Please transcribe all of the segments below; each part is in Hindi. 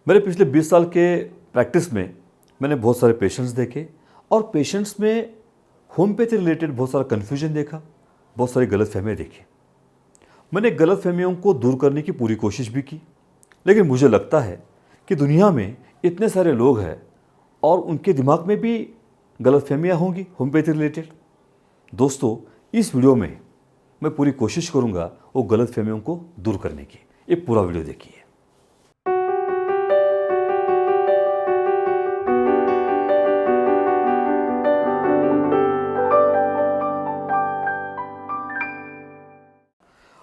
मेरे पिछले 20 साल के प्रैक्टिस में मैंने बहुत सारे पेशेंट्स देखे और पेशेंट्स में होम्योपैथी रिलेटेड बहुत सारा कन्फ्यूजन देखा, बहुत सारी गलतफहमियाँ देखी। मैंने गलतफहमियों को दूर करने की पूरी कोशिश भी की, लेकिन मुझे लगता है कि दुनिया में इतने सारे लोग हैं और उनके दिमाग में भी गलतफहमियाँ होंगी होम्योपैथी रिलेटेड। दोस्तों, इस वीडियो में मैं पूरी कोशिश करूँगा वो गलतफहमियों को दूर करने की। ये पूरा वीडियो देखिए।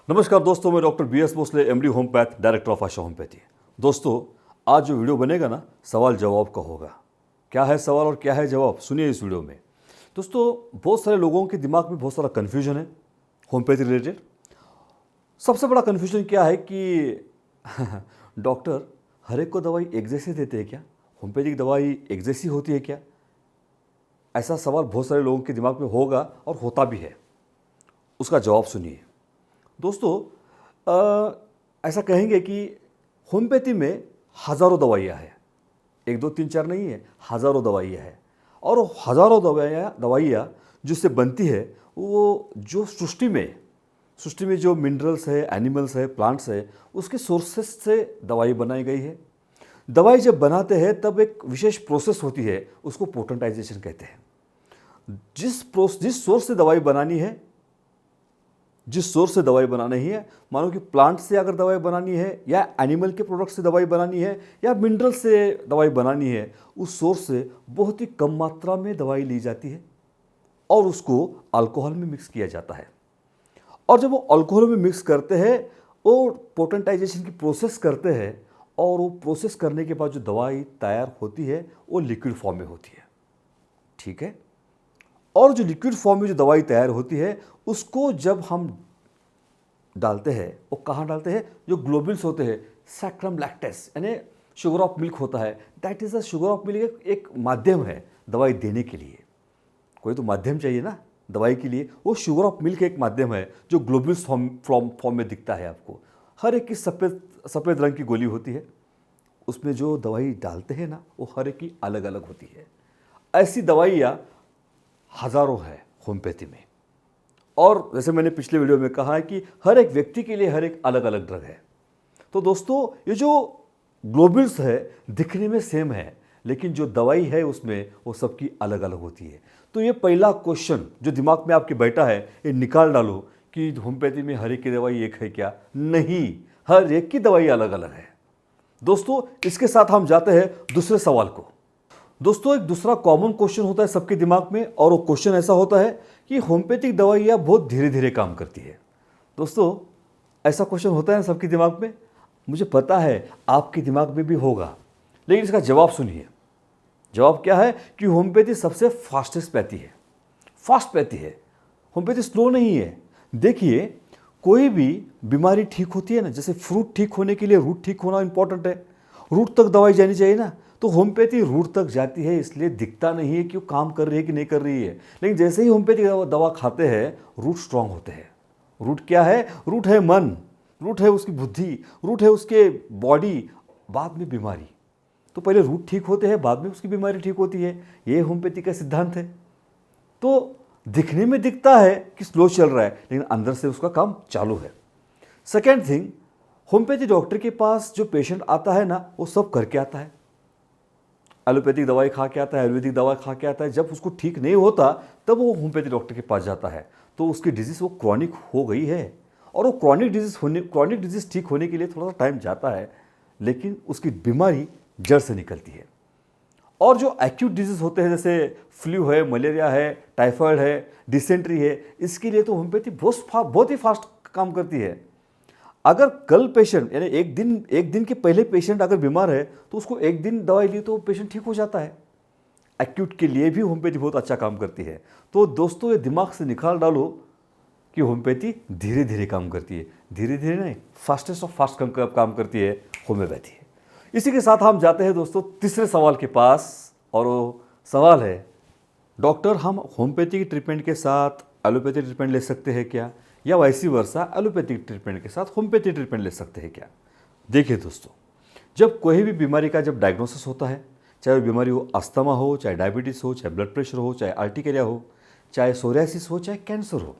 नमस्कार दोस्तों, मैं doctor BS Bhosle, MD homeopath, director of Asha Homeopathy. दोस्तों, आज जो वीडियो बनेगा ना, सवाल जवाब का होगा। क्या है सवाल और क्या है जवाब, सुनिए इस वीडियो में। दोस्तों, बहुत सारे लोगों के दिमाग में बहुत सारा कन्फ्यूजन है होम्योपैथी रिलेटेड। सबसे बड़ा कन्फ्यूजन क्या है कि डॉक्टर हर एक को दवाई एक जैसी देते हैं क्या? होम्योपैथिक दवाई एक जैसी होती है क्या? ऐसा सवाल बहुत सारे लोगों के दिमाग में होगा और होता भी है। उसका जवाब सुनिए। दोस्तों, ऐसा कहेंगे कि होम्योपैथी में हज़ारों दवाइयाँ हैं, 1 2 3 4 नहीं है, हज़ारों दवाइयाँ हैं। और वो हज़ारों दवाइयाँ जिससे बनती है, वो जो सृष्टि में जो मिनरल्स है, एनिमल्स है, प्लांट्स है, उसके सोर्सेस से दवाई बनाई गई है। दवाई जब बनाते हैं तब एक विशेष प्रोसेस होती है, उसको पोटेंटाइजेशन कहते हैं। जिस सोर्स से दवाई बनानी है, जिस सोर्स से दवाई बनानी है, मानो कि प्लांट से अगर दवाई बनानी है या एनिमल के प्रोडक्ट से दवाई बनानी है या मिनरल से दवाई बनानी है, उस सोर्स से बहुत ही कम मात्रा में दवाई ली जाती है और उसको अल्कोहल में मिक्स किया जाता है। और जब वो अल्कोहल में मिक्स करते हैं, वो पोटेंटाइजेशन की प्रोसेस करते हैं और वो प्रोसेस करने के बाद जो दवाई तैयार होती है वो लिक्विड फॉर्म में होती है। ठीक है। और जो लिक्विड फॉर्म में जो दवाई तैयार होती है, उसको जब हम डालते हैं, वो कहाँ डालते हैं? जो ग्लोब्यूल्स होते हैं, सैक्रम लैक्टेस यानी शुगर ऑफ मिल्क होता है, that is the sugar of milk एक माध्यम है दवाई देने के लिए। कोई तो माध्यम चाहिए ना दवाई के लिए। वो शुगर ऑफ मिल्क एक माध्यम है जो ग्लोब्यूल्स फॉर्म में दिखता है आपको। हर एक की सफ़ेद रंग की गोली होती है, उसमें जो दवाई डालते हैं ना, वो हर एक की अलग अलग होती है। ऐसी दवाइयाँ हज़ारों है होम्योपैथी में। और जैसे मैंने पिछले वीडियो में कहा है कि हर एक व्यक्ति के लिए हर एक अलग अलग ड्रग है। तो दोस्तों, ये जो ग्लोब्यूल्स है दिखने में सेम है, लेकिन जो दवाई है उसमें वो सबकी अलग अलग होती है। तो ये पहला क्वेश्चन जो दिमाग में आपके बैठा है, ये निकाल डालो कि होम्योपैथी में हर एक की दवाई एक है क्या? नहीं, हर एक की दवाई अलग अलग है। दोस्तों, इसके साथ हम जाते हैं दूसरे सवाल को। दोस्तों, एक दूसरा कॉमन क्वेश्चन होता है सबके दिमाग में, और वो क्वेश्चन ऐसा होता है कि होम्योपैथिक दवाइयाँ बहुत धीरे धीरे काम करती है। दोस्तों, ऐसा क्वेश्चन होता है ना सबके दिमाग में। मुझे पता है आपके दिमाग में भी होगा, लेकिन इसका जवाब सुनिए। जवाब क्या है कि होम्योपैथी सबसे फास्ट पैथी है। होम्योपैथी स्लो नहीं है। देखिए, कोई भी बीमारी ठीक होती है ना, जैसे फ्रूट ठीक होने के लिए रूट ठीक होना इंपॉर्टेंट है। रूट तक दवाई जानी चाहिए ना, तो होम्योपैथी रूट तक जाती है, इसलिए दिखता नहीं है कि वो काम कर रही है कि नहीं कर रही है। लेकिन जैसे ही होम्योपैथी दवा खाते हैं, रूट स्ट्रांग होते हैं। रूट क्या है? रूट है मन, रूट है उसकी बुद्धि, रूट है उसके बॉडी, बाद में बीमारी। तो पहले रूट ठीक होते हैं, बाद में उसकी बीमारी ठीक होती है। ये होम्योपैथी का सिद्धांत है। तो दिखने में दिखता है कि स्लो चल रहा है, लेकिन अंदर से उसका काम चालू है। सेकेंड थिंग, होम्योपैथी डॉक्टर के पास जो पेशेंट आता है ना, वो सब करके आता है। एलोपैथिक दवाई खा के आता है, आयुर्वेदिक दवा खा के आता है। जब उसको ठीक नहीं होता तब वो होम्योपैथी डॉक्टर के पास जाता है। तो उसकी डिजीज़ वो क्रॉनिक हो गई है, और वो क्रॉनिक डिजीज़ ठीक होने के लिए थोड़ा सा टाइम जाता है, लेकिन उसकी बीमारी जड़ से निकलती है। और जो एक्यूट डिजीज़ होते हैं, जैसे फ्लू है, मलेरिया है, टाइफाइड है, डिसेंट्री है, इसके लिए तो होम्योपैथी बहुत ही फास्ट काम करती है। अगर कल पेशेंट यानी एक दिन के पहले पेशेंट अगर बीमार है, तो उसको एक दिन दवाई ली तो पेशेंट ठीक हो जाता है। एक्यूट के लिए भी होम्योपैथी बहुत अच्छा काम करती है। तो दोस्तों, ये दिमाग से निकाल डालो कि होम्योपैथी धीरे धीरे काम करती है। धीरे धीरे नहीं, फास्टेस्ट ऑफ फास्ट काम करती है होम्योपैथी। इसी के साथ हम जाते हैं दोस्तों तीसरे सवाल के पास, और वो सवाल है, डॉक्टर हम होम्योपैथी की ट्रीटमेंट के साथ एलोपैथी ट्रीटमेंट ले सकते हैं क्या? या वैसी वर्षा एलोपैथिक ट्रीटमेंट के साथ होम्योपैथी ट्रीटमेंट ले सकते हैं क्या? देखिए दोस्तों, जब कोई भी बीमारी का जब डायग्नोसिस होता है, चाहे वो बीमारी हो अस्थमा हो, चाहे डायबिटीज़ हो, चाहे ब्लड प्रेशर हो, चाहे आर्टिकेरिया हो, चाहे सोरियासिस हो, चाहे कैंसर हो,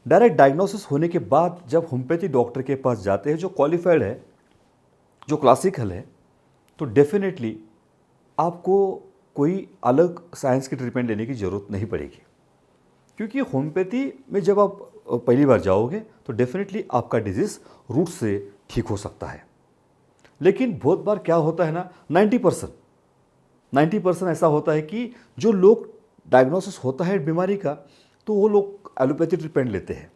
डायरेक्ट डायग्नोसिस होने के बाद जब होम्योपैथी डॉक्टर के पास जाते हैं जो क्वालिफाइड है, जो क्लासिकल है, तो डेफिनेटली आपको कोई अलग साइंस की ट्रीटमेंट लेने की ज़रूरत नहीं पड़ेगी। क्योंकि होम्योपैथी में जब आप पहली बार जाओगे तो डेफिनेटली आपका डिजीज़ रूट से ठीक हो सकता है। लेकिन बहुत बार क्या होता है ना, 90% ऐसा होता है कि जो लोग डायग्नोसिस होता है बीमारी का, तो वो लोग एलोपैथी ट्रीटमेंट लेते हैं,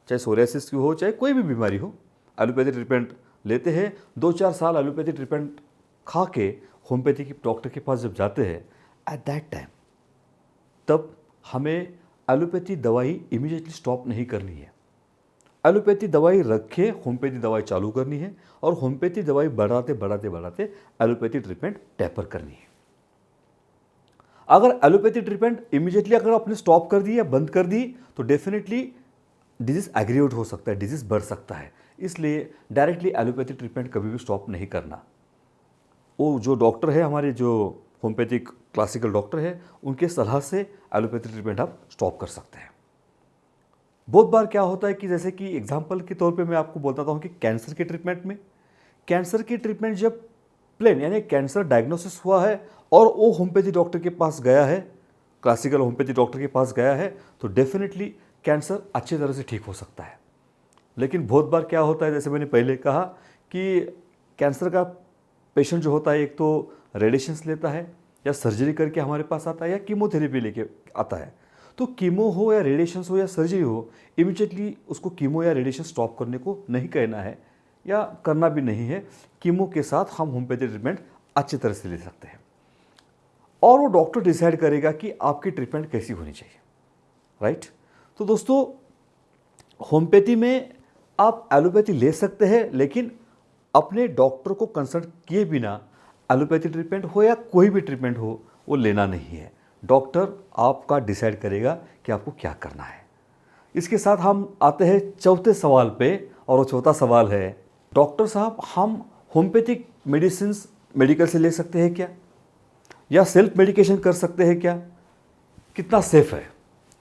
चाहे सोरियासिस की हो, चाहे कोई भी बीमारी हो, एलोपैथी ट्रीटमेंट लेते हैं। 2-4 साल एलोपैथी ट्रीटमेंट खा के होम्योपैथी के डॉक्टर के पास जब जाते हैं, एट दैट टाइम तब हमें एलोपैथी दवाई इमीडिएटली स्टॉप नहीं करनी है। एलोपैथी दवाई रखे होम्योपैथी दवाई चालू करनी है और होम्योपैथी दवाई बढ़ाते बढ़ाते बढ़ाते एलोपैथी ट्रीटमेंट टेपर करनी है। अगर एलोपैथी ट्रीटमेंट इमीडिएटली अगर आपने स्टॉप कर दी या बंद कर दी तो डेफिनेटली डिजीज एग्रीवेट हो सकता है, डिजीज बढ़ सकता है। इसलिए डायरेक्टली एलोपैथी ट्रीटमेंट कभी भी स्टॉप नहीं करना। वो जो डॉक्टर है, हमारे जो होम्योपैथिक क्लासिकल डॉक्टर है, उनके सलाह से एलोपैथी ट्रीटमेंट आप स्टॉप कर सकते हैं। बहुत बार क्या होता है कि जैसे कि एग्जांपल के तौर पे मैं आपको बताता हूँ कि कैंसर के ट्रीटमेंट जब प्लेन यानी कैंसर डायग्नोसिस हुआ है और वो होम्योपैथी डॉक्टर के पास गया है, क्लासिकल होम्योपैथी डॉक्टर के पास गया है, तो डेफिनेटली कैंसर अच्छी तरह से ठीक हो सकता है। लेकिन बहुत बार क्या होता है, जैसे मैंने पहले कहा कि कैंसर का पेशेंट जो होता है, एक तो रेडिएशंस लेता है या सर्जरी करके हमारे पास आता है या कीमोथेरेपी लेके आता है। तो कीमो हो या रेडिएशंस हो या सर्जरी हो, इमीडिएटली उसको कीमो या रेडिएशन स्टॉप करने को नहीं कहना है या करना भी नहीं है। कीमो के साथ हम होम्योपैथी ट्रीटमेंट अच्छी तरह से ले सकते हैं और वो डॉक्टर डिसाइड करेगा कि आपकी ट्रीटमेंट कैसी होनी चाहिए, राइट। तो दोस्तों, होम्योपैथी में आप एलोपैथी ले सकते हैं, लेकिन अपने डॉक्टर को कंसल्ट किए बिना एलोपैथी ट्रीटमेंट हो या कोई भी ट्रीटमेंट हो वो लेना नहीं है। डॉक्टर आपका डिसाइड करेगा कि आपको क्या करना है। इसके साथ हम आते हैं चौथे सवाल पे, और वो चौथा सवाल है, डॉक्टर साहब हम होम्योपैथिक मेडिसिन्स मेडिकल से ले सकते हैं क्या, या सेल्फ मेडिकेशन कर सकते हैं क्या, कितना सेफ है?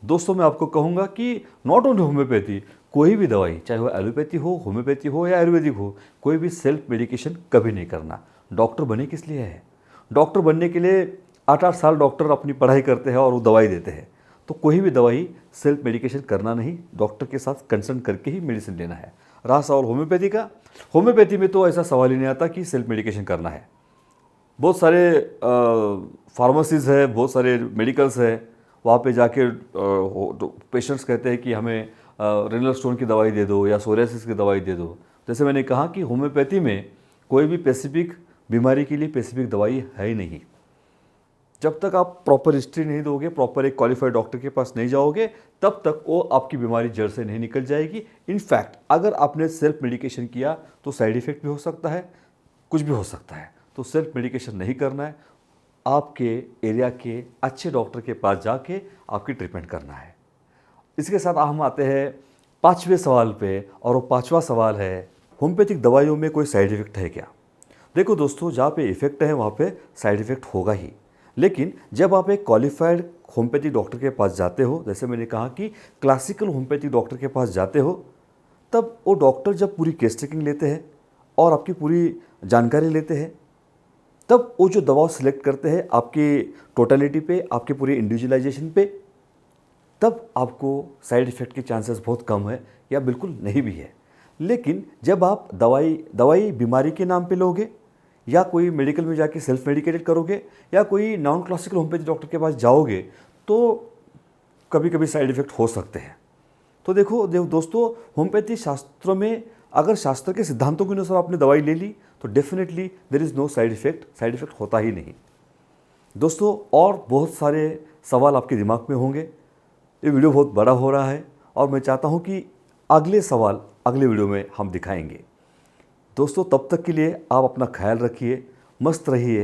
दोस्तों, मैं आपको कहूँगा कि नॉट ओनली होम्योपैथी, कोई भी दवाई, चाहे वो एलोपैथी हो, होम्योपैथी हो या आयुर्वेदिक हो, कोई भी सेल्फ मेडिकेशन कभी नहीं करना। डॉक्टर बने किस लिए है? डॉक्टर बनने के लिए 8-8 साल डॉक्टर अपनी पढ़ाई करते हैं और वो दवाई देते हैं। तो कोई भी दवाई सेल्फ मेडिकेशन करना नहीं, डॉक्टर के साथ कंसल्ट करके ही मेडिसिन लेना है। रहा सवाल होम्योपैथी का, होम्योपैथी में तो ऐसा सवाल ही नहीं आता कि सेल्फ मेडिकेशन करना है। बहुत सारे फार्मेसीज़ है, बहुत सारे मेडिकल्स है, वहाँ पे जाके पेशेंट्स कहते हैं कि हमें रेनल स्टोन की दवाई दे दो या सोरियासिस की दवाई दे दो। जैसे मैंने कहा कि होम्योपैथी में कोई भी स्पेसिफिक बीमारी के लिए स्पेसिफिक दवाई है ही नहीं। जब तक आप प्रॉपर हिस्ट्री नहीं दोगे, प्रॉपर एक क्वालिफाइड डॉक्टर के पास नहीं जाओगे, तब तक वो आपकी बीमारी जड़ से नहीं निकल जाएगी। इनफैक्ट अगर आपने सेल्फ मेडिकेशन किया तो साइड इफ़ेक्ट भी हो सकता है, कुछ भी हो सकता है। तो सेल्फ मेडिकेशन नहीं करना है, आपके एरिया के अच्छे डॉक्टर के पास जाके आपकी ट्रीटमेंट करना है। इसके साथ हम आते हैं 5वें सवाल पे, और वो 5वां सवाल है, होम्योपैथिक दवाइयों में कोई साइड इफ़ेक्ट है क्या? देखो दोस्तों, जहाँ पे इफ़ेक्ट है वहाँ पे साइड इफ़ेक्ट होगा ही। लेकिन जब आप एक क्वालिफाइड होम्योपैथिक डॉक्टर के पास जाते हो, जैसे मैंने कहा कि क्लासिकल होम्योपैथिक डॉक्टर के पास जाते हो, तब वो डॉक्टर जब पूरी केस टेकिंग लेते हैं और आपकी पूरी जानकारी लेते हैं, तब वो जो दवा सिलेक्ट करते हैं आपकी टोटलिटी पे, आपके पूरी इंडिविजुअलाइजेशन पे, तब आपको साइड इफ़ेक्ट के चांसेस बहुत कम है या बिल्कुल नहीं भी है। लेकिन जब आप दवाई बीमारी के नाम पे लोगे या कोई मेडिकल में जाके सेल्फ मेडिकेटेड करोगे या कोई नॉन क्लासिकल होम्योपैथी डॉक्टर के पास जाओगे, तो कभी कभी साइड इफ़ेक्ट हो सकते हैं। तो देखो दोस्तों, होम्योपैथी शास्त्रों में अगर शास्त्र के सिद्धांतों के अनुसार आपने दवाई ले ली तो definitely there is no side effect होता ही नहीं। दोस्तों, और बहुत सारे सवाल आपके दिमाग में होंगे। ये वीडियो बहुत बड़ा हो रहा है और मैं चाहता हूँ कि अगले सवाल अगले वीडियो में हम दिखाएंगे। दोस्तों, तब तक के लिए आप अपना ख्याल रखिए, मस्त रहिए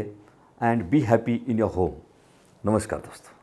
and be happy in your home. नमस्कार दोस्तों।